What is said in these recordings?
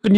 Good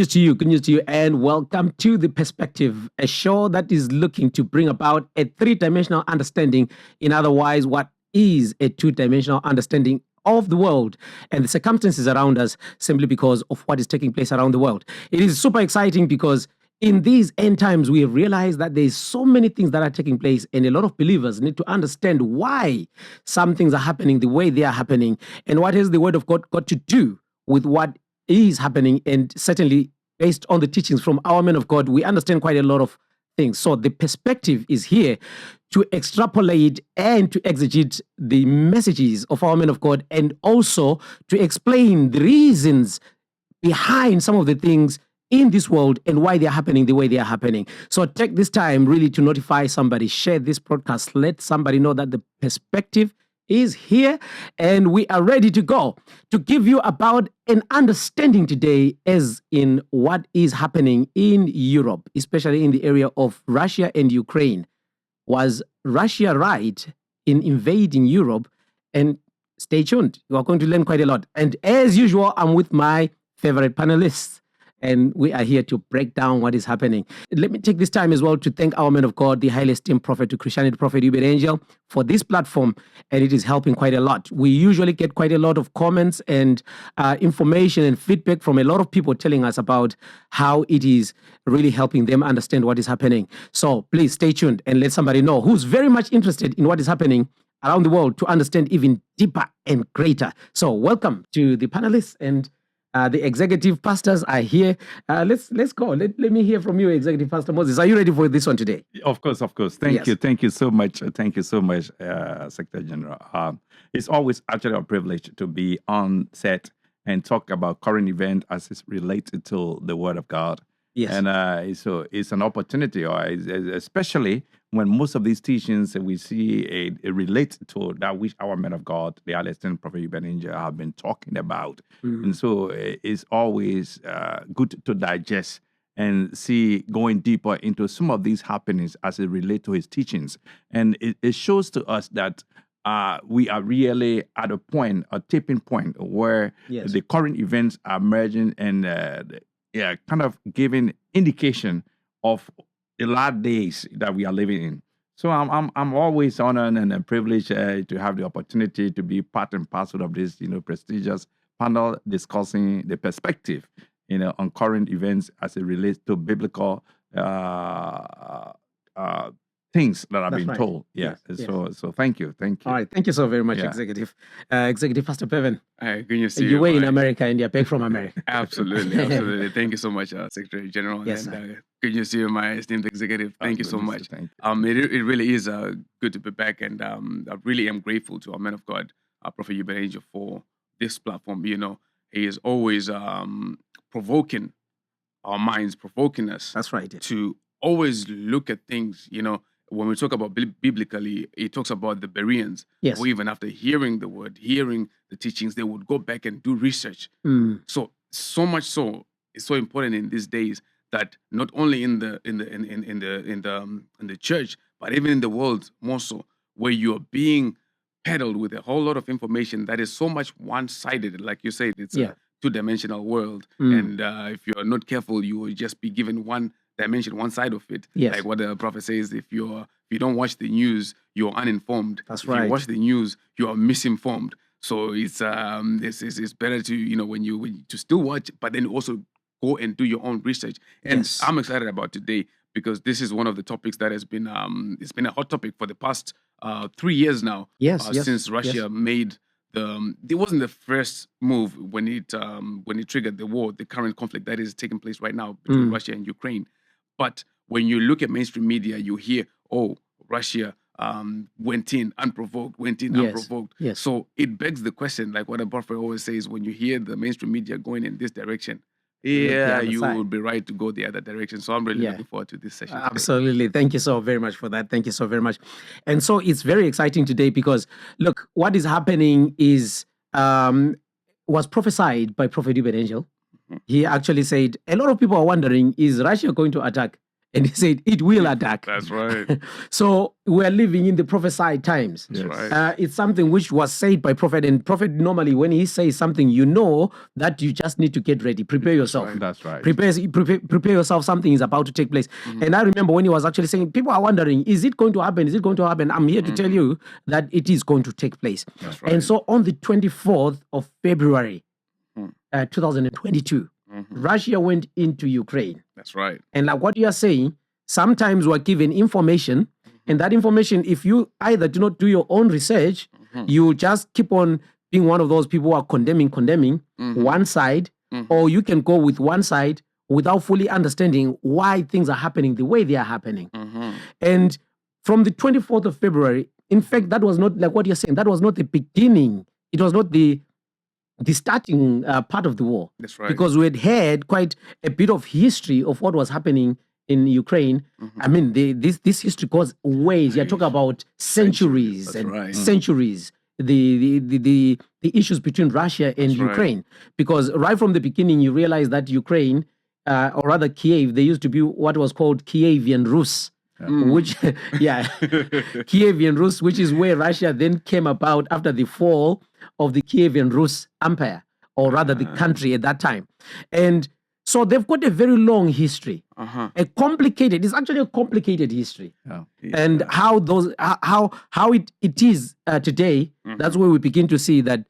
news to you, and welcome to The Perspective, a show that is looking to bring about a three-dimensional understanding, in otherwise, what is a two-dimensional understanding of the world and the circumstances around us, simply because of what is taking place around the world. It is super exciting because in these end times, we have realized that there's so many things that are taking place, and a lot of believers need to understand why some things are happening the way they are happening, and what has the Word of God got to do with what is happening. And certainly, based on the teachings from our men of God, we understand quite a lot of things. So the perspective is here to extrapolate and to exegete the messages of our men of God, and also to explain the reasons behind some of the things in this world and why they're happening the way they are happening. So take this time really to notify somebody, share this broadcast, let somebody know that the perspective is here, and we are ready to go to give you about an understanding today as in what is happening in Europe, especially in the area of Russia and Ukraine. Was Russia right in invading Europe? And stay tuned. You are going to learn quite a lot. And as usual, I'm with my favorite panelists, and we are here to break down what is happening. Let me take this time as well to thank our man of God, the highly esteemed prophet to Christianity, Prophet Uebert, for this platform, and it is helping quite a lot. We usually get quite a lot of comments and information and feedback from a lot of people telling us about how it is really helping them understand what is happening. So please stay tuned and let somebody know who's very much interested in what is happening around the world to understand even deeper and greater. So welcome to the panelists, and the executive pastors are here. Let's go. Let me hear from you, Executive Pastor Moses. Are you ready for this one today? Of course. Thank you so much. Thank you so much, Secretary General. It's always actually a privilege to be on set and talk about current event as it's related to the Word of God. Yes. And so it's an opportunity, especially when most of these teachings we see it relate to that which our men of God, the Alexander Prophet Uebert, have been talking about. And so it's always good to digest and see going deeper into some of these happenings as it relates to his teachings. And it shows to us that we are really at a tipping point where the current events are merging and kind of giving indication of the last days that we are living in. So I'm always honored and privileged to have the opportunity to be part and parcel of this, prestigious panel discussing the perspective, on current events as it relates to biblical things that have been told. So thank you. All right, thank you so very much, Executive Pastor Peven. Good to see you. You were in America and you're back from America. Absolutely. Thank you so much, Secretary General. Yes, and good to see you, my esteemed executive. Thank you so much. Thank you. It really is good to be back, and I really am grateful to our man of God, Prophet Uebert, for this platform. He is always provoking our minds, provoking us. That's right. To always look at things, when we talk about biblically, it talks about the Bereans. Yes. Or even after hearing the word, hearing the teachings, they would go back and do research. So much so, it's so important in these days that not only in the church, but even in the world more so, where you are being peddled with a whole lot of information that is so much one-sided. Like you said, it's a two-dimensional world, and if you are not careful, you will just be given one dimension, one side of it. Yes. Like what the prophet says, if you don't watch the news, you're uninformed. That's if right. you watch the news, you are misinformed. So it's better to when you to still watch, but then also go and do your own research. And I'm excited about today because this is one of the topics that has been it's been a hot topic for the past 3 years now. Since Russia made it wasn't the first move when it triggered the war, the current conflict that is taking place right now between Russia and Ukraine. But when you look at mainstream media, you hear, Russia went in unprovoked. Yes. So it begs the question, like what the prophet always says, when you hear the mainstream media going in this direction, you would be right to go the other direction. So I'm really looking forward to this session today. Absolutely. Thank you so very much for that. Thank you so very much. And so it's very exciting today because, look, what is happening is was prophesied by Prophet Uebert. He actually said, a lot of people are wondering, is Russia going to attack? and he said it will attack. That's right. So we're living in the prophesied times. That's right. It's something which was said by prophet, and prophet normally when he says something, you know that you just need to get ready, prepare yourself. That's right. Prepare yourself. Something is about to take place. And I remember when he was actually saying, people are wondering, is it going to happen? Is it going to happen? I'm here to tell you that it is going to take place. That's right. And so on the 24th of February, 2022, Russia went into Ukraine. That's right. And like what you are saying, sometimes we're given information, and that information, if you either do not do your own research, you just keep on being one of those people who are condemning one side, or you can go with one side without fully understanding why things are happening the way they are happening. And from the 24th of February, in fact, that was not like what you're saying, that was not the beginning. It was not the starting part of the war. That's right. Because we had had quite a bit of history of what was happening in Ukraine. I mean, this history goes ways. You're talking about centuries That's and right. centuries. The issues between Russia and That's right. Ukraine, because right from the beginning you realize that Ukraine, or rather Kiev, there used to be what was called Kievian Rus. Which, Kievian Rus, which is where Russia then came about after the fall of the Kievian Rus Empire, or rather the country at that time. And so they've got a very long history, it's actually a complicated history. And how it is today, that's where we begin to see that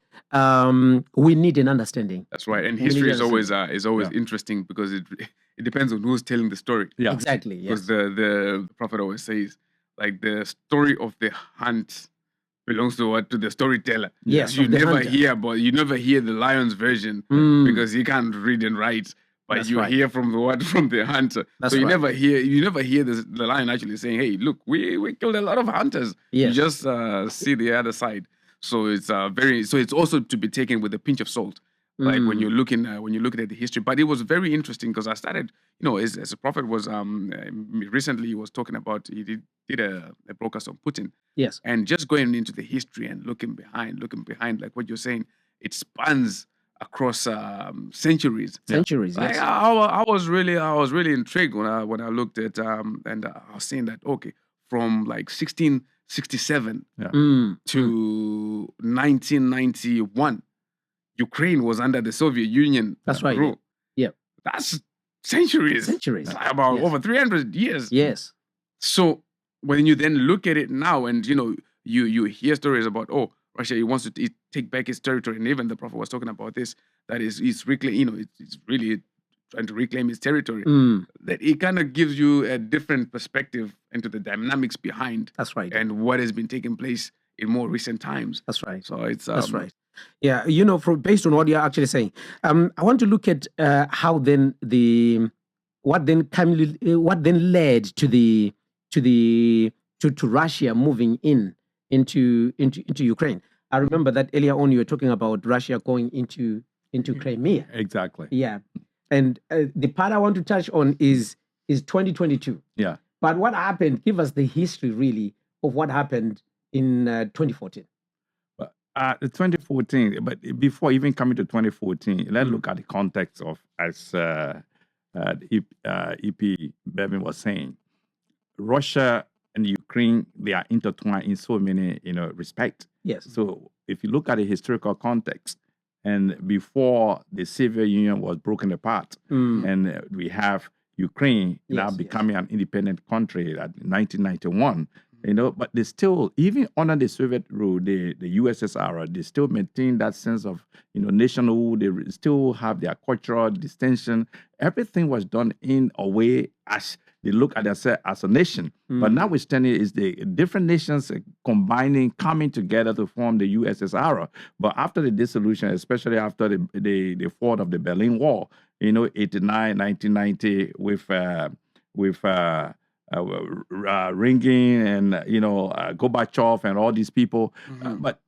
we need an understanding. That's right. And We need history is understanding. always interesting because it depends on who's telling the story. Yeah. Exactly. Because Yes. the prophet always says, like, the story of the hunt belongs to the storyteller. Yes, You of the never hunter. hear the lion's version because he can't read and write. But That's you right. hear from the hunter. That's so you right. never hear the lion actually saying, "Hey, look, we killed a lot of hunters." Yes. You just see the other side. So it's it's also to be taken with a pinch of salt. Like when you're looking at the history. But it was very interesting because I started, as a prophet was recently he was talking about, he did a broadcast on Putin, Yes. and just going into the history and looking behind, like what you're saying, it spans across centuries. Centuries. Like, Yes. I was really intrigued when I looked at and I was saying that, okay, from like 1667 to 1991, Ukraine was under the Soviet Union. That's right. rule. Yeah. That's centuries. Centuries. That's like about Yes. over 300 years. Yes. So when you then look at it now, and you hear stories about, oh, Russia, he wants to take back its territory, and even the prophet was talking about this. That is, it's really trying to reclaim its territory. That it kind of gives you a different perspective into the dynamics behind That's right. and what has been taking place in more recent times. That's right. So it's That's right. Yeah, based on what you're actually saying, I want to look at how then what then led to Russia moving into Ukraine. I remember that earlier on you were talking about Russia going into Crimea. Exactly. Yeah, and the part I want to touch on is 2022. Yeah. But what happened? Give us the history really of what happened in 2014. The 2014, but before even coming to 2014, let's look at the context of, as EP Bevin was saying, Russia and Ukraine, they are intertwined in so many, respect. Yes. So if you look at the historical context, and before the Soviet Union was broken apart, and we have Ukraine now Yes, becoming an independent country at 1991, but they still, even under the Soviet rule, the USSR, they still maintain that sense of, nationhood. They still have their cultural distinction. Everything was done in a way as they look at themselves as a nation. But notwithstanding, is the different nations combining, coming together to form the USSR. But after the dissolution, especially after the fall of the Berlin Wall, 89, 1990, with Ringin and Gorbachev and all these people, but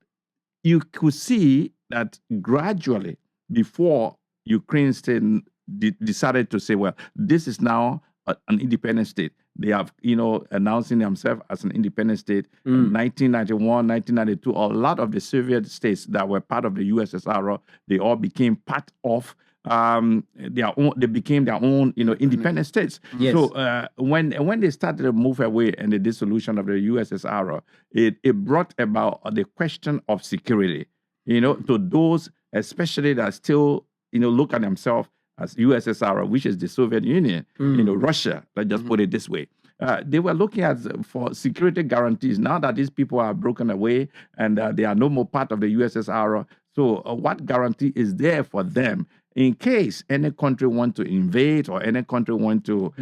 you could see that gradually, before Ukraine state decided to say, well, this is now an independent state. They have, announcing themselves as an independent state. In 1991, 1992, a lot of the Soviet states that were part of the USSR, they all became part of their own. They became their own, independent states. Yes. So when they started to move away and the dissolution of the USSR, it brought about the question of security. To those especially that still look at themselves as USSR, which is the Soviet Union, Russia. Let's just put it this way. They were looking at for security guarantees. Now that these people are broken away and they are no more part of the USSR, so what guarantee is there for them in case any country want to invade or any country want to,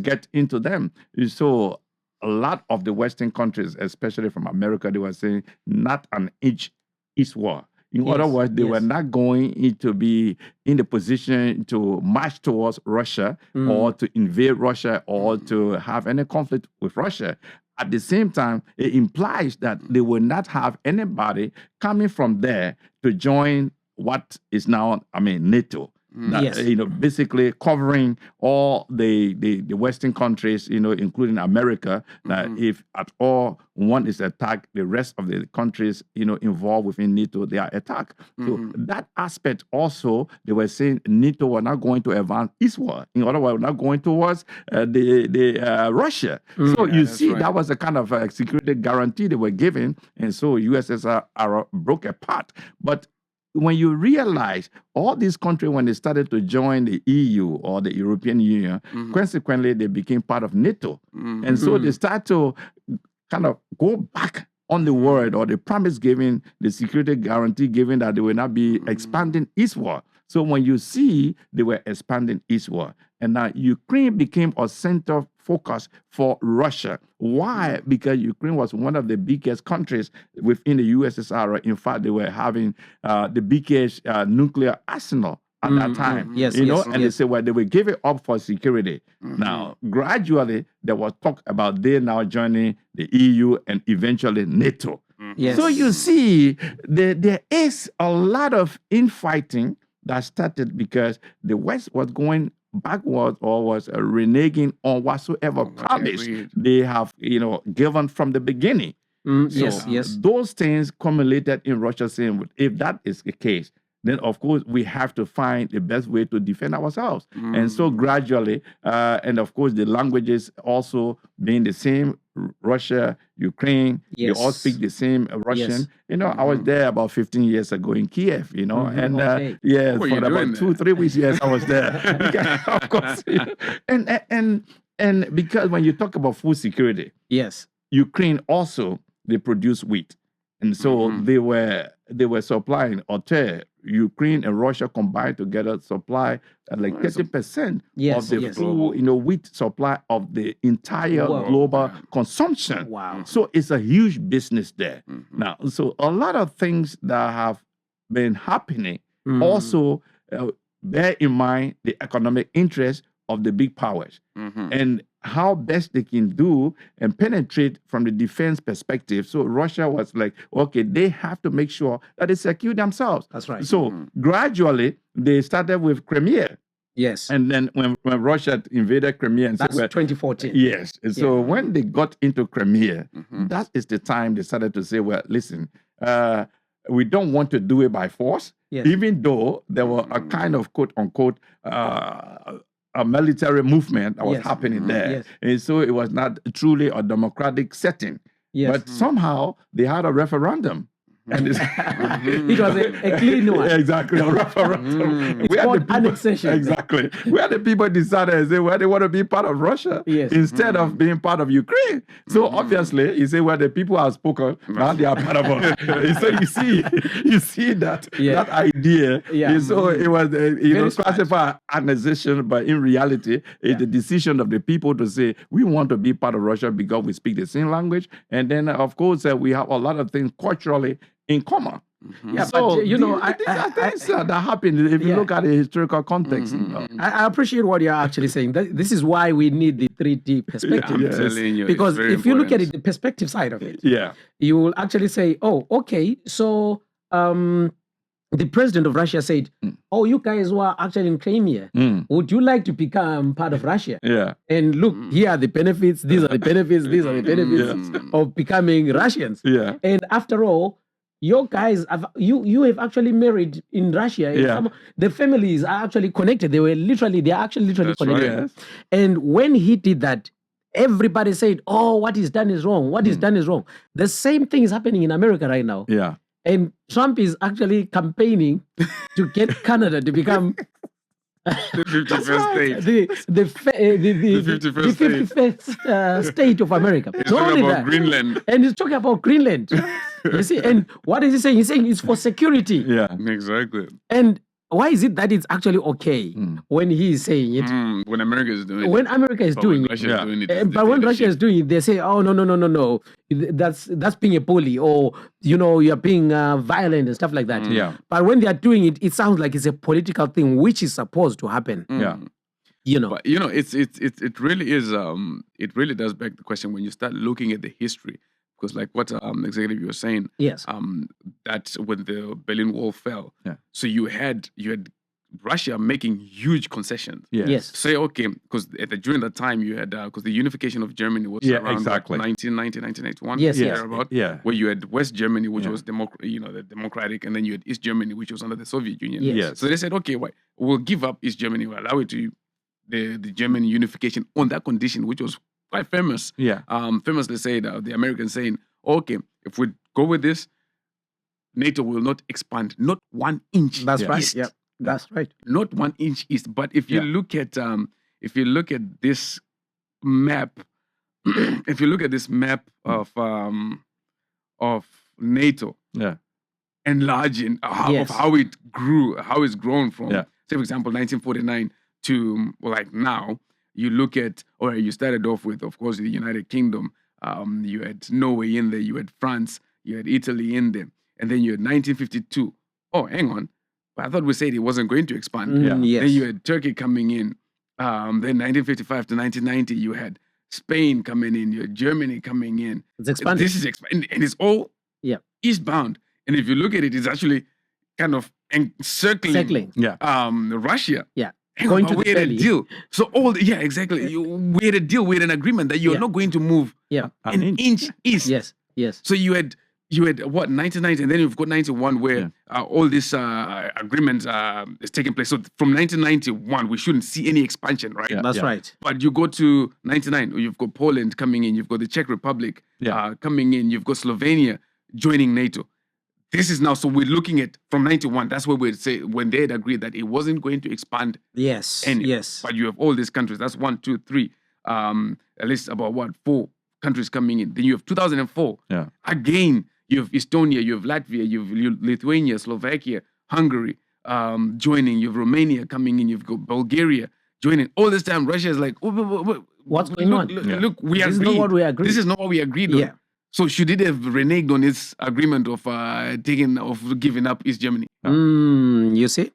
get into them? So a lot of the Western countries, especially from America, they were saying not an inch eastward. In other words, they were not going to be in the position to march towards Russia or to invade Russia or to have any conflict with Russia. At the same time, it implies that they will not have anybody coming from there to join what is now, NATO. That, basically covering all the Western countries, including America, that if at all one is attacked, the rest of the countries, involved within NATO, they are attacked. So that aspect also, they were saying NATO were not going to advance eastward. In other words, not going towards Russia. So you see, that was a kind of security guarantee they were giving, and so USSR broke apart. But when you realize all these countries, when they started to join the EU or the European Union, consequently, they became part of NATO. And so they start to kind of go back on the word or the promise given, the security guarantee given that they will not be expanding eastward. So when you see they were expanding eastward, and now Ukraine became a center focus for Russia. Why? Because Ukraine was one of the biggest countries within the USSR. In fact, they were having the biggest nuclear arsenal at that time. They said, well, they will give it up for security. Now, gradually, there was talk about they now joining the EU and eventually NATO. So you see, there is a lot of infighting that started because the West was going backward or was reneging on whatsoever promise they have, given from the beginning. Those things accumulated in Russia saying, if that is the case, then of course we have to find the best way to defend ourselves. And so gradually, and of course the languages also being the same, Russia, Ukraine, they all speak the same Russian. I was there about 15 years ago in Kiev, and for about 2-3 weeks, I was there. Of course. And because when you talk about food security, Ukraine also, they produce wheat. And so they were supplying Ukraine and Russia combined together supply like 30% of the full, wheat supply of the entire global consumption. Wow. So it's a huge business there. Now, so a lot of things that have been happening also bear in mind the economic interest of the big powers and how best they can do and penetrate from the defense perspective. So Russia was like, okay, they have to make sure that they secure themselves. That's right. So gradually, they started with Crimea. Yes. And then when Russia invaded Crimea, and that's 2014. Yes. And so when they got into Crimea, that is the time they started to say, well, listen, we don't want to do it by force, even though there were a kind of quote unquote a military movement that was happening there. And so it was not truly a democratic setting. But somehow they had a referendum. And it was a clean one. Exactly, a referendum. It's called annexation. Exactly. Where the people decided and say, well, they want to be part of Russia instead of being part of Ukraine. So obviously, you say, well, the people have spoken, now they are part of us. So you see that idea. So it was, classified annexation, but in reality, it's the decision of the people to say, we want to be part of Russia because we speak the same language. And then, of course, we have a lot of things culturally in common. Yeah, so but these are things that happen if you look at the historical context. I appreciate what you're actually saying. This is why we need the 3D perspective. I'm telling you, because if you look at it, the perspective side of it, you will actually say, oh, okay, so the president of Russia said, oh, you guys were actually in Crimea. Would you like to become part of Russia? And look, here are the benefits, these are the benefits, these are the benefits of becoming Russians. And after all, your guys you have actually married in Russia. And Yeah. the families are actually connected. They are actually literally That's connected. right. Yes. And when he did that, everybody said, "Oh, what he's done is wrong. What he's done is wrong." The same thing is happening in America right now. Yeah. And Trump is actually campaigning to get Canada to become The 51st state. the 51st state. 51st state of America. He's Not talking only about that, Greenland. and he's talking about Greenland. You see, and what is he saying? He's saying it's for security. Yeah. Exactly. And why is it that it's actually okay when he is saying it? When America is doing When it. America is But doing when it. Russia Yeah. is doing it. But when Russia is doing it, they say, "Oh no, that's being a bully, or you're being violent and stuff like that." Yeah. But when they are doing it, it sounds like it's a political thing, which is supposed to happen. Yeah. But it really is. It really does beg the question when you start looking at the history, because like what executive you were saying, Yes. that when the Berlin Wall fell, Yeah. so you had Russia making huge concessions. Yes. Say okay, because during that time you had because the unification of Germany was Yeah, around exactly. 1990, 1991. Yes, yes. thereabout, Yeah. where you had West Germany, which Yeah. was the democratic, and then you had East Germany, which was under the Soviet Union. Yes. Yes. So they said, okay, we'll give up East Germany, we'll allow it to the German unification on that condition, which was quite famous. Yeah. Famously said, the Americans saying, okay, if we go with this, NATO will not expand, not 1 inch. That's Yeah. right. east, Yeah, that's right. not 1 inch east. But if you Yeah. look at this map, if you look at this map of NATO Yeah. enlarging Yes. of how it grew, how it's grown from, Yeah. say for example, 1949 to like now, you look at, or you started off with, of course, the United Kingdom. You had Norway in there, you had France, you had Italy in there, and then you had 1952. Oh, hang on, but I thought we said it wasn't going to expand. Yeah. Yes. Then you had Turkey coming in. Then 1955 to 1990, you had Spain coming in, you had Germany coming in. It's expanded. This is expanding, and it's all Yeah. eastbound. And if you look at it, it's actually kind of encircling Yeah. Russia. Yeah. Hang Going on, to but the we had a belly. deal. So exactly. We had a deal, we had an agreement that you're Yeah. not going to move Yeah. an inch east. Yes. Yes. So you had what 1990, and then you've got 91, where all this agreement is taking place. So from 1991, we shouldn't see any expansion, right? Yeah. That's right. But you go to 99, you've got Poland coming in, you've got the Czech Republic coming in, you've got Slovenia joining NATO. This is now, so we're looking at from 91, that's where we'd say when they had agreed that it wasn't going to expand Yes. any. Yes. But you have all these countries, that's 1, 2, 3, at least about 4 countries coming in. Then you have 2004. Yeah. Again, you have Estonia, you have Latvia, you have Lithuania, Slovakia, Hungary joining, you have Romania coming in, you've got Bulgaria joining. All this time, Russia is like, What's going on? Look, we This is agreed. not what we agreed. This is not what we agreed on. Yeah. So should it have reneged on its agreement of giving up East Germany? You see,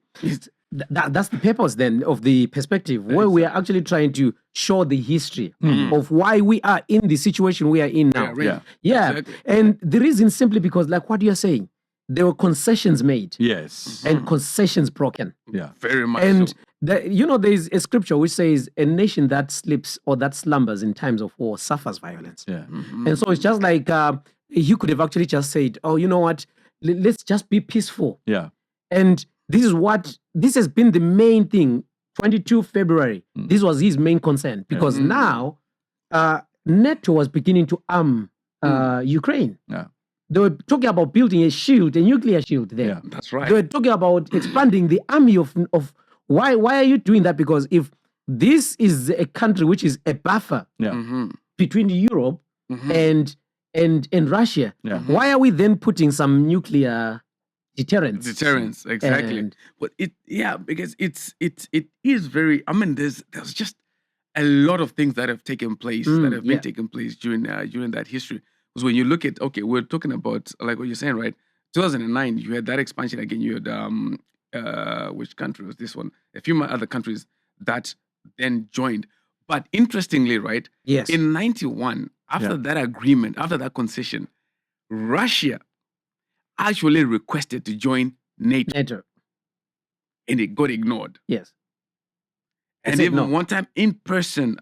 that's the purpose then of the perspective, where we are actually trying to show the history of why we are in the situation we are in now. right. Yeah. Exactly. And the reason simply because, like what you're saying, there were concessions made Yes. and concessions broken. Yeah. Very much And so. there is a scripture which says a nation that sleeps or that slumbers in times of war suffers violence. Yeah. And so it's just like you could have actually just said, oh, you know what? Let's just be peaceful. Yeah. And this has been the main thing. 22 February, this was his main concern because now NATO was beginning to arm Ukraine. Yeah. They were talking about building a nuclear shield there. Yeah. That's right. They were talking about expanding the army of why are you doing that? Because if this is a country which is a buffer Yeah. between Europe and Russia, Yeah. why are we then putting some nuclear deterrence? Deterrence, exactly. And- But because it is very. I mean, there's just a lot of things that have taken place that have been taking place during that history. Because when you look at, we're talking about like what you're saying, right? 2009, you had that expansion again. You had which country was this one? A few other countries that then joined. But interestingly, right? Yes. In 91, after that agreement, after that concession, Russia actually requested to join NATO, and it got ignored. Yes. And said even no. one time in person,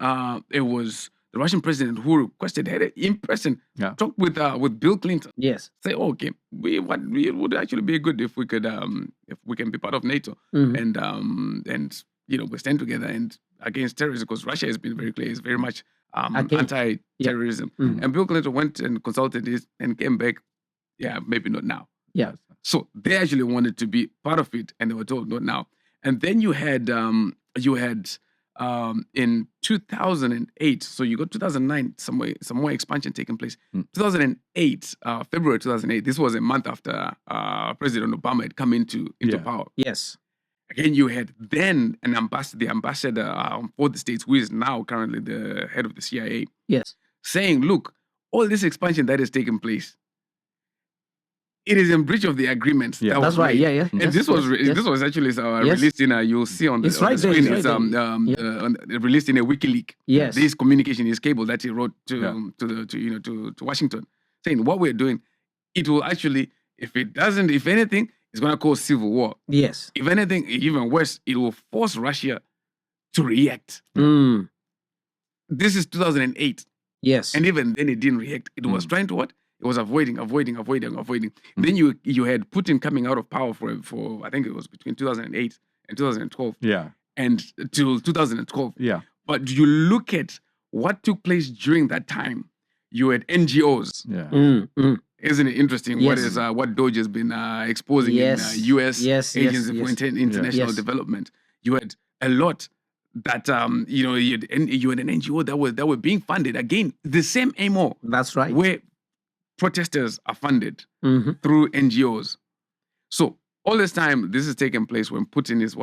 there was the Russian president who requested had in person talk with Bill Clinton. Yes. Say, okay, we would actually be good if we could if we can be part of NATO and we stand together and against terrorism, because Russia has been very clear, it's very much anti-terrorism. And Bill Clinton went and consulted this and came back, maybe not now. Yeah. So they actually wanted to be part of it, and they were told not now. And then you had in 2008, so you got 2009, some more expansion taking place. 2008, February 2008, this was a month after President Obama had come into power. Yes. Again, you had then the ambassador for the States, who is now currently the head of the CIA, saying, look, all this expansion that is taking place, it is in breach of the agreements. That's right. Yeah. And this was actually released in you'll see on the screen. It's released in a WikiLeaks. Yes. This communication is cable that he wrote to Washington, saying what we're doing, it will actually, if anything, it's going to cause civil war. Yes. If anything, even worse, it will force Russia to react. This is 2008. Yes. And even then it didn't react. It was trying to what? It was avoiding. Then you had Putin coming out of power for I think it was between 2008 and 2012. Yeah. And till 2012. Yeah. But you look at what took place during that time. You had NGOs. Yeah. Isn't it interesting? Yes. What Doge has been exposing in U.S. Agency for International Development? You had a lot that you had an NGO that were being funded, again the same MO. That's right. Where protesters are funded through NGOs. So all this time, this is taking place when Putin is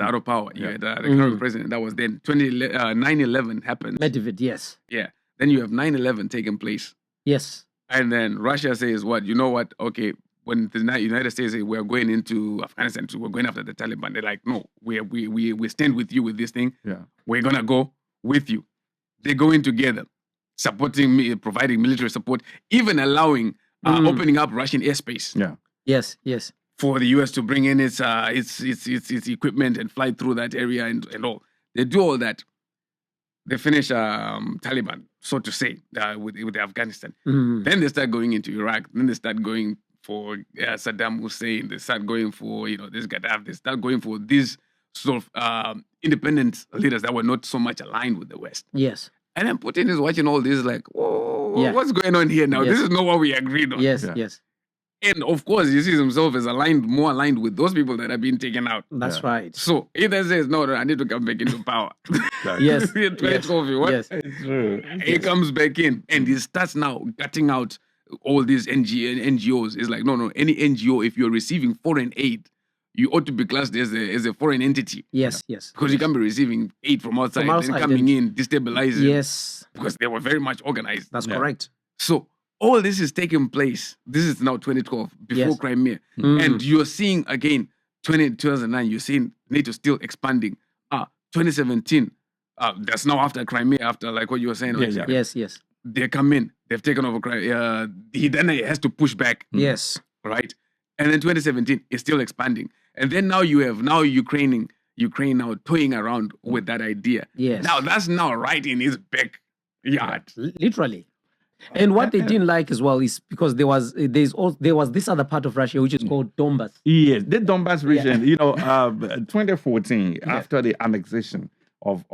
out of power. You had the current president. That was then 9/11 happened. Medvedev, yes. Yeah. Then you have 9/11 taking place. Yes. And then Russia says, what? You know what? Okay, when the United States say we're going into Afghanistan, we're going after the Taliban, they're like, no, we stand with you with this thing. Yeah. We're going to go with you. They go in together, supporting me, providing military support, even allowing, opening up Russian airspace. Yeah. Yes. For the US to bring in its equipment and fly through that area and all. They do all that. They finish Taliban, so to say, with Afghanistan. Then they start going into Iraq. Then they start going for Saddam Hussein. They start going for this Gaddafi. They start going for these sort of independent leaders that were not so much aligned with the West. Yes. And then Putin is watching all this like, what's going on here now? Yes. This is not what we agreed on. Yes. And of course, he sees himself as more aligned with those people that have been taken out. That's right. So he then says, no, I need to come back into power. Yes. It's true. He comes back in and he starts now cutting out all these NGOs. It's like, no, any NGO, if you're receiving foreign aid, you ought to be classed as a foreign entity. Yes. Because you can't be receiving aid from outside and coming in, destabilizing. Yes. Because they were very much organized. That's correct. So all this is taking place. This is now 2012, before Crimea. And you're seeing, again, 2009, you're seeing NATO still expanding. 2017, that's now after Crimea, after like what you were saying. Yes. They come in. They've taken over Crimea. He then has to push back. Yes. Right? And then 2017 is still expanding. And then now you have Ukraine now toying around with that idea. Yes. Now that's now right in his backyard. Literally. And what they didn't like as well is because there was this other part of Russia which is called Donbass. Yes, the Donbass region. 2014 after the annexation of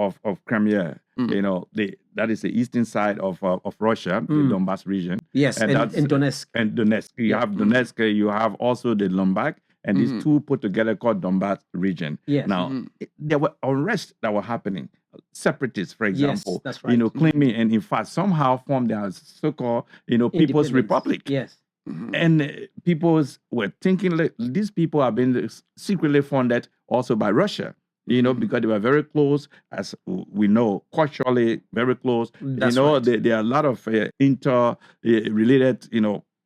Crimea, that is the eastern side of Russia, the Donbass region. Yes, and Donetsk. And Donetsk. You have Donetsk. You have also the Lumbak. And these two put together called Donbass region. Yes. Now, there were arrests that were happening. Separatists, for example, that's right. Claiming and in fact somehow formed their so-called, People's Republic. Yes. And people were thinking like these people have been secretly funded also by Russia. Because they were very close, as we know, culturally very close. That's right. There are a lot of interrelated,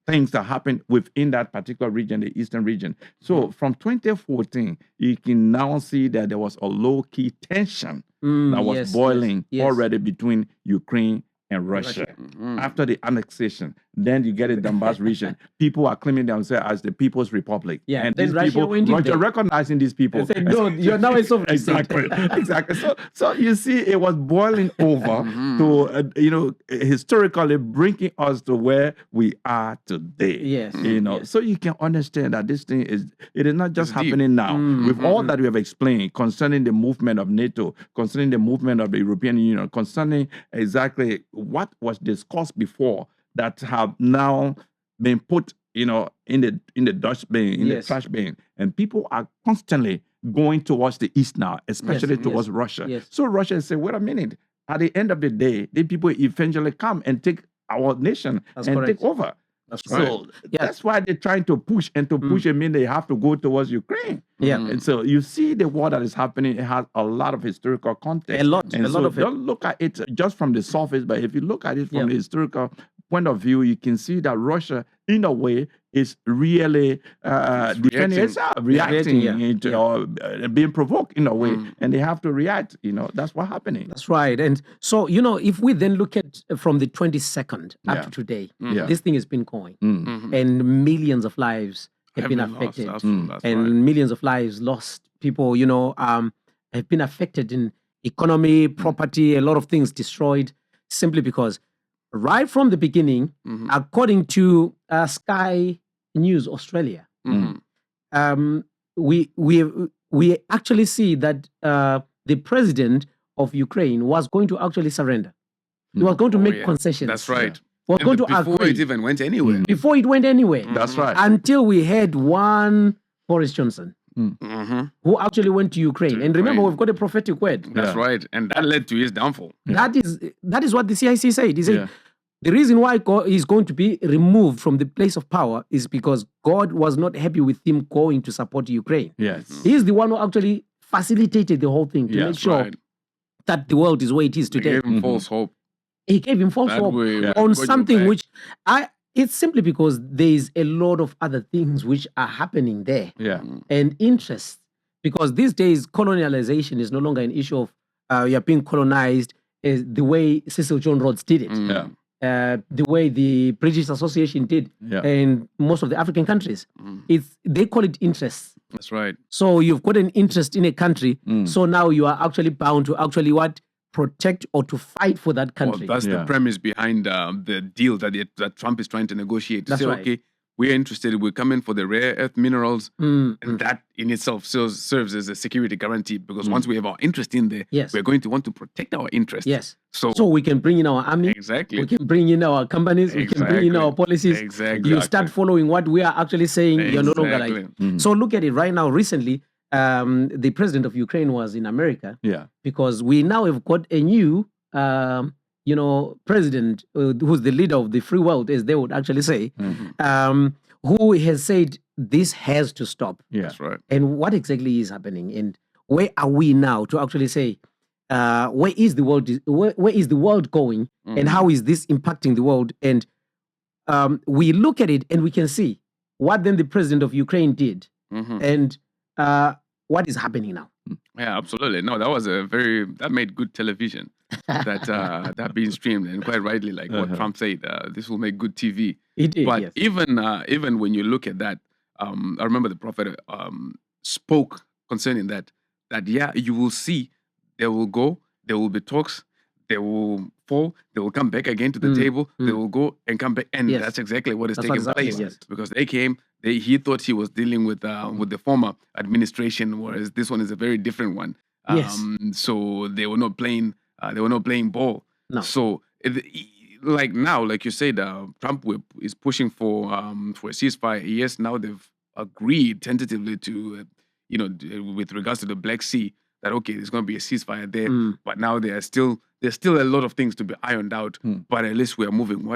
things that happen within that particular region, the eastern region. So from 2014, you can now see that there was a low-key tension that was boiling already between Ukraine and Russia. Mhm. After the annexation, then you get a Donbass region. People are claiming themselves as the People's Republic. Yeah, And then these Russia people, went in Russia there. recognizing these people. And said, no, you're now a sovereign state. Exactly, exactly. So you see, it was boiling over to historically bringing us to where we are today. Yes. Yes. So you can understand that this thing is not just It's deep. happening now. With all Mm-hmm. that we have explained concerning the movement of NATO, concerning the movement of the European Union, concerning exactly what was discussed before that have now been put, in the dustbin, in the Yes. trash bin, and people are constantly going towards the east now, especially Yes, towards yes, Russia. yes. So Russia said, wait a minute. At the end of the day, the people eventually come and take our nation That's and correct. take over. That's So right. Yes. that's why they're trying to push, and to push it means they have to go towards Ukraine. Yeah. And so you see the war that is happening, it has a lot of historical context. A lot, And a so lot of it. don't look at it just from the surface, but if you look at it from Yeah. the historical point of view, you can see that Russia, in a way, is really defending reacting. itself, reacting yeah. into, Yeah. or being provoked in a way, and they have to react. That's what's happening. That's right. And so, if we then look at from the 22nd up Yeah. to today, Yeah. this thing has been going, Mm. and millions of lives have been Lost, affected, absolutely, that's and right. millions of lives lost. People, have been affected in economy, property, a lot of things destroyed, simply because right from the beginning, according to Sky News Australia, Mhm. we actually see that the president of Ukraine was going to actually surrender. He was going to Oh, make yeah. concessions. That's right. Was And going to before agree it even went anywhere. before it went anywhere. That's right. Until we had one Boris Johnson Mhm. who actually went to Ukraine. And remember, Ukraine. we've got a prophetic word. That's Yeah. right. And that led to his downfall. That is what the CIC said. He said Yeah. the reason why God is going to be removed from the place of power is because God was not happy with him going to support Ukraine. Yes. He's the one who actually facilitated the whole thing to Yes, make sure right. that the world is where it is They today. gave him false hope. He gave him false That hope way, we on got you something back. which it's simply because there is a lot of other things which are happening there Yeah. and interests. Because these days, colonialization is no longer an issue of you're being colonized the way Cecil John Rhodes did it, Yeah. the way the British Association did, Yeah. and most of the African countries. They call it interests. That's right. So you've got an interest in a country, so now you are actually bound to actually protect or to fight for that Well, country. that's the Yeah. premise behind the deal that Trump is trying to negotiate. To That's say, right. okay, we're interested, we're coming for the rare earth minerals, Mm, and that in itself serves as a security guarantee, because once we have our interest in there, Yes. we're going to want to protect our interest. Yes. So, So we can bring in our army, exactly. we can bring in our companies, we can bring in Exactly. our policies. Exactly. You start following what we are actually saying. You're no longer like. Exactly. So look at it right now. Recently, the president of Ukraine was in America Yeah. because we now have got a new, president who's the leader of the free world, as they would actually say, who has said this has to stop. Yeah. That's right. And what exactly is happening, and where are we now to actually say where is the world where is the world going, and how is this impacting the world? And we look at it and we can see what then the president of Ukraine did, and what is happening now. Yeah, absolutely. No, that was that made good television that being streamed, and quite rightly, like what Trump said, this will make good TV. It did, But yes. even when you look at that, I remember the prophet spoke concerning that yeah, you will see there will be talks, they will fall, they will come back again to the table, they will go and come back, and Yes. that's exactly what is That's taking what is place. happening, yes. Because they came, he thought he was dealing with the former administration, whereas this one is a very different one. Yes. So they were not playing ball. No. So like now, like you said, Trump is pushing for a ceasefire. Yes, now they've agreed tentatively to, with regards to the Black Sea, that okay, there's going to be a ceasefire there. But now there's still a lot of things to be ironed out. But at least we are moving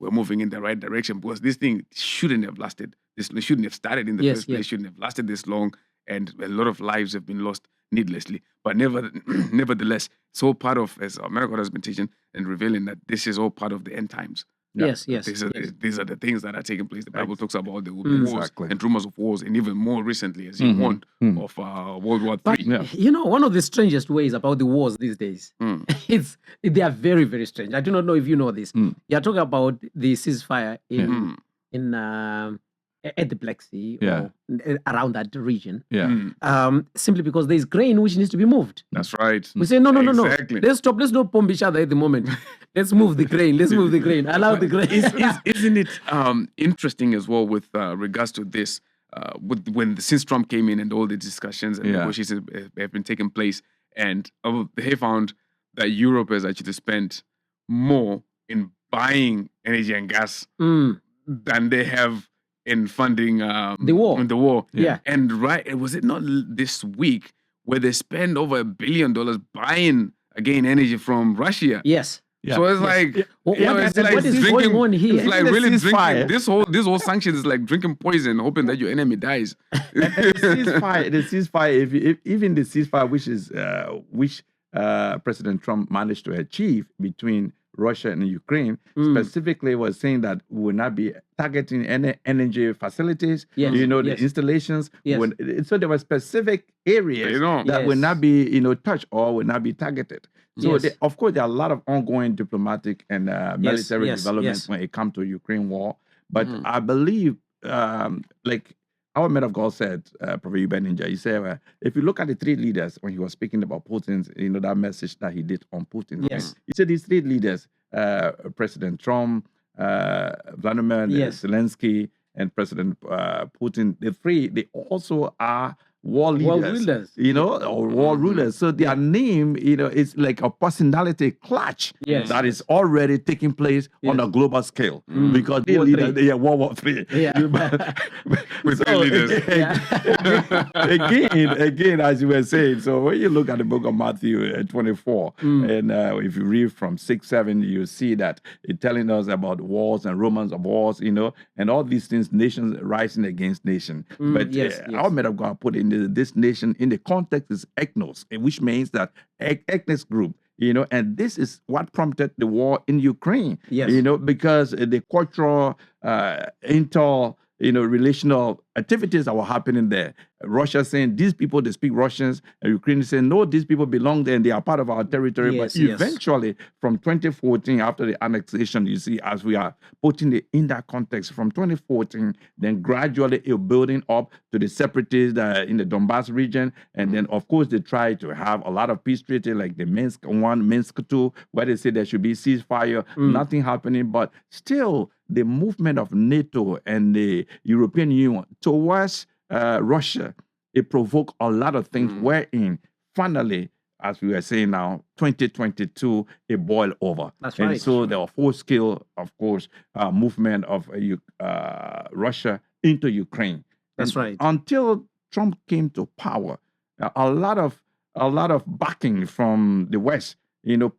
we're moving in the right direction, because this thing shouldn't have lasted. This shouldn't have started in the Yes, first place. yes. Shouldn't have lasted this long, and a lot of lives have been lost needlessly. But nevertheless, it's all part of, as America has been teaching and revealing, that this is all part of the end times. Yes. These are the things that are taking place. The Bible talks about the Mm. wars Exactly. and rumors of wars, and even more recently, as you Mhm. warned, Mm. of World War But III. Yeah. one of the strangest ways about the wars these days, Mm. they are very, very strange. I do not know if you know this. Mm. You're talking about the ceasefire Mm. in at the Black Sea Yeah. or around that region, Yeah. Mm. simply because there is grain which needs to be moved. That's right. We say no. Exactly. Let's stop. Let's not bomb each other at the moment. Let's move the grain. Let's move the grain. Allow the grain. Isn't it interesting as well with regards to this? Since Trump came in and all the discussions and Yeah. negotiations have been taking place, and they found that Europe has actually spent more in buying energy and gas Mm, than they have in funding The war. In the war. yeah. And was it not this week where they spend over $1 billion buying again energy from Russia? Yes. Yeah. So it's like, What- you know, what it's is- like what is drinking. going on here? It's like Isn't the really ceasefire? drinking. This whole sanctions is like drinking poison, hoping that your enemy dies. The ceasefire, if even the ceasefire, which President Trump managed to achieve between Russia and Ukraine, specifically was saying that we will not be targeting any energy facilities, Yes, the yes. installations. Yes. So there were specific areas You know. that will Yes. not be, touched or will not be targeted. So, Yes. of course, there are a lot of ongoing diplomatic and military yes, developments yes. when it comes to Ukraine war. But Mhm. I believe, like our man of God said, Prophet Uebert, he said, if you look at the three leaders when he was speaking about Putin's, that message that he did on Putin. Yes. He said these three leaders, President Trump, Vladimir Yes. Zelensky, and President Putin, the three, they also are war leaders, World rulers. or war rulers. So their name, is like a personality clutch Yes. that is already taking place on Yes. a global scale because they War leaders, three. World War III. Yeah. With three leaders. Again, as you were saying, so when you look at the book of Matthew 24, and if you read from 6, 7, you see that it's telling us about wars and rumors of wars, and all these things, nations rising against nation. But yes. our men of God put in this nation in the context is ethnos, which means that ethnic group. And this is what prompted the war in Ukraine. Yes. Because the cultural, relational activities that were happening there. Russia saying these people, they speak Russians, and Ukraine saying, no, these people belong there and they are part of our territory. Yes, but eventually, from 2014, after the annexation, you see, as we are putting it in that context, from 2014, then gradually it building up to the separatists in the Donbass region. And then, of course, they try to have a lot of peace treaty like the Minsk 1, Minsk 2, where they say there should be ceasefire, nothing happening. But still, the movement of NATO and the European Union towards Russia, it provoked a lot of things wherein finally, as we were saying now, 2022, it boiled over. That's and right. so there was full-scale, of course, movement of Russia into Ukraine. That's And right. Until Trump came to power, a lot of backing from the West,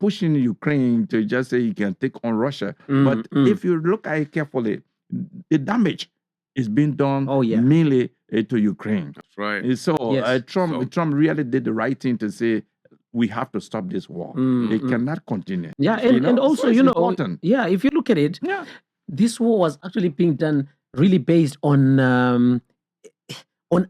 pushing Ukraine to just say you can take on Russia. But if you look at it carefully, the damage is being done mainly to Ukraine. That's right. And so Yes. Trump really did the right thing to say we have to stop this war. It cannot continue. Yeah, and also, so it's important. if you look at it, Yeah. this war was actually being done really based on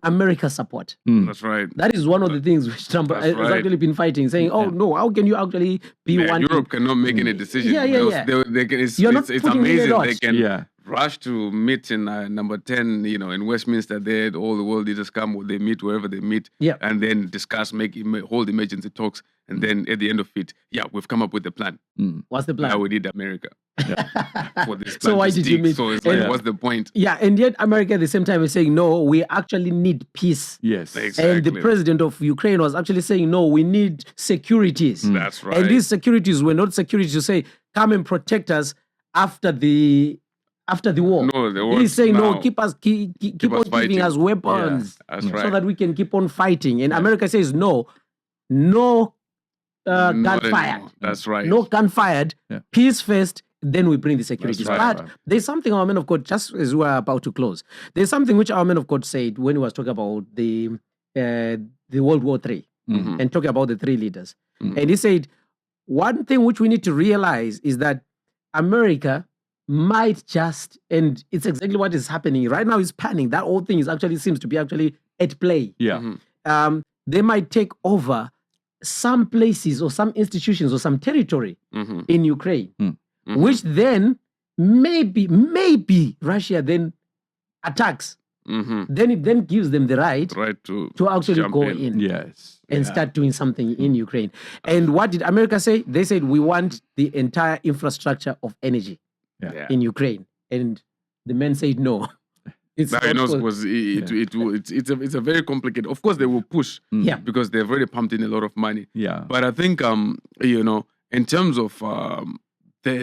America's support. That's right. That is one of the things which Trump That's has right. actually been fighting, saying, "Oh no, how can you actually be Yeah, one?" Europe cannot make any decision. Yeah. They can, You're not it's putting in a amazing. lot. They can Yeah. rush to meet in number 10, in Westminster. There, all the world leaders come, they meet wherever they meet, Yeah. and then discuss, hold emergency talks, and then at the end of it, we've come up with a plan. What's the plan? Now we need America for this plan So why to did you stick. meet? So it's like, Yeah. what's the point? Yeah, and yet America at the same time is saying, "No, we actually need peace." Yes. Exactly. And the president of Ukraine was actually saying, "No, we need securities." That's right. And these securities were not securities to say, "Come and protect us after the war." No, the war He's saying, now. "No, keep on us giving fighting. us weapons That's Yeah. right. so that we can keep on fighting." And America says, "No, gun Not fired. anymore. That's right. No gun fired. Yeah. Peace first. Then we bring the securities." right. But there's something our man of God, just as we are about to close, there's something which our man of God said when he was talking about the World War III and talking about the three leaders. And he said, one thing which we need to realize is that America might just, and it's exactly what is happening right now, is panning. That whole thing is actually seems to be actually at play. Yeah. They might take over some places or some institutions or some territory in Ukraine, which then maybe Russia then attacks. Then it then gives them the right to actually jump go in. in Yes. and start doing something in Ukraine. And what did America say? They said, we want the entire infrastructure of energy Yeah. in Ukraine. And the men said no. It's That, you know, not was it's a very complicated. Of course, they will push, Yeah. because they've already pumped in a lot of money. Yeah. But I think you know, in terms of the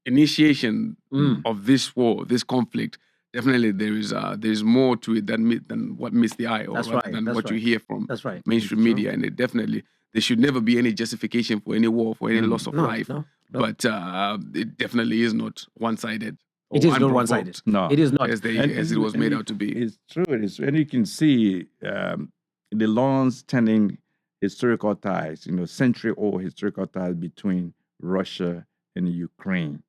initiation of this war, this conflict, definitely there is more to it than what meets the eye, or That's rather right, than that's what you right. hear from That's right. mainstream True. media. And it definitely, there should never be any justification for any war, for any loss of life. No. But it definitely is not one-sided. It or is not unprovoked, one-sided. No. It is not. as it was made out to be. It's true. And you can see the long-standing historical ties, century-old historical ties between Russia and Ukraine,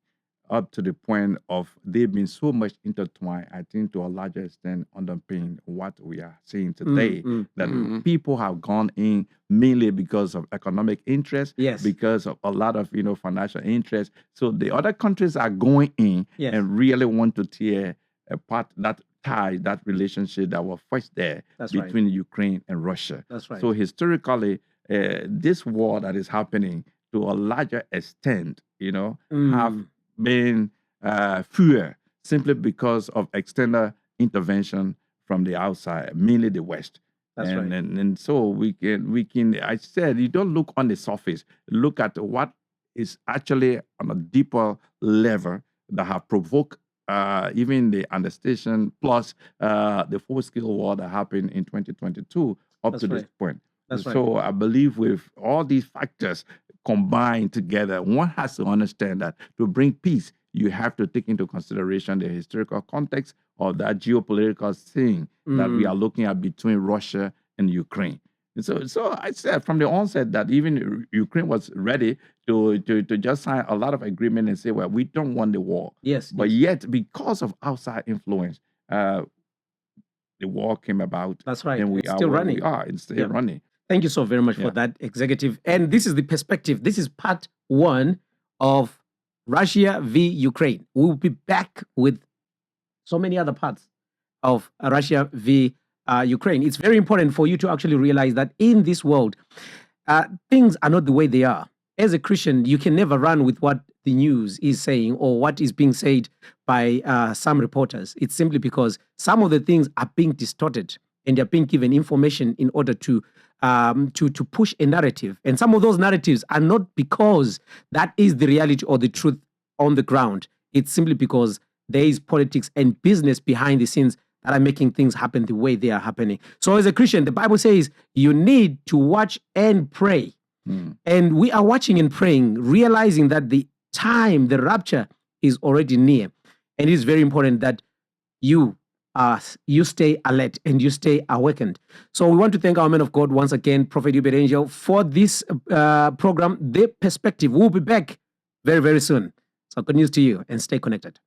up to the point of they've been so much intertwined, I think, to a larger extent, underpinning what we are seeing today. That people have gone in mainly because of economic interest, Yes. because of a lot of financial interest. So the other countries are going in Yes. and really want to tear apart that tie, that relationship that was first there That's right. between Ukraine and Russia. That's right. So historically, this war that is happening to a larger extent, have been fewer simply because of external intervention from the outside, mainly the West. That's right. And so we can. I said, you don't look on the surface. Look at what is actually on a deeper level that have provoked even the understation plus the full-scale war that happened in 2022 up That's to right. this point. That's right. So I believe with all these factors combined together, one has to understand that to bring peace, you have to take into consideration the historical context of that geopolitical thing that we are looking at between Russia and Ukraine. And so I said from the onset that even Ukraine was ready to just sign a lot of agreement and say, well, we don't want the war. Yes. But yet, because of outside influence, the war came about. That's right. And we It's are still where running. we are. It's still Yeah. running. Thank you so very much for that, Executive. And this is the perspective. This is part one of Russia v. Ukraine. We'll be back with so many other parts of Russia v. Ukraine. It's very important for you to actually realize that in this world, things are not the way they are. As a Christian, you can never run with what the news is saying or what is being said by some reporters. It's simply because some of the things are being distorted and they're being given information in order to push a narrative. And some of those narratives are not because that is the reality or the truth on the ground. It's simply because there is politics and business behind the scenes that are making things happen the way they are happening. So as a Christian, the Bible says you need to watch and pray. And we are watching and praying, realizing that the time, the rapture is already near. And it is very important that you stay alert and you stay awakened. So we want to thank our man of God once again, Prophet Uebert, for this program, The Perspective. We'll be back very, very soon. So good news to you and stay connected.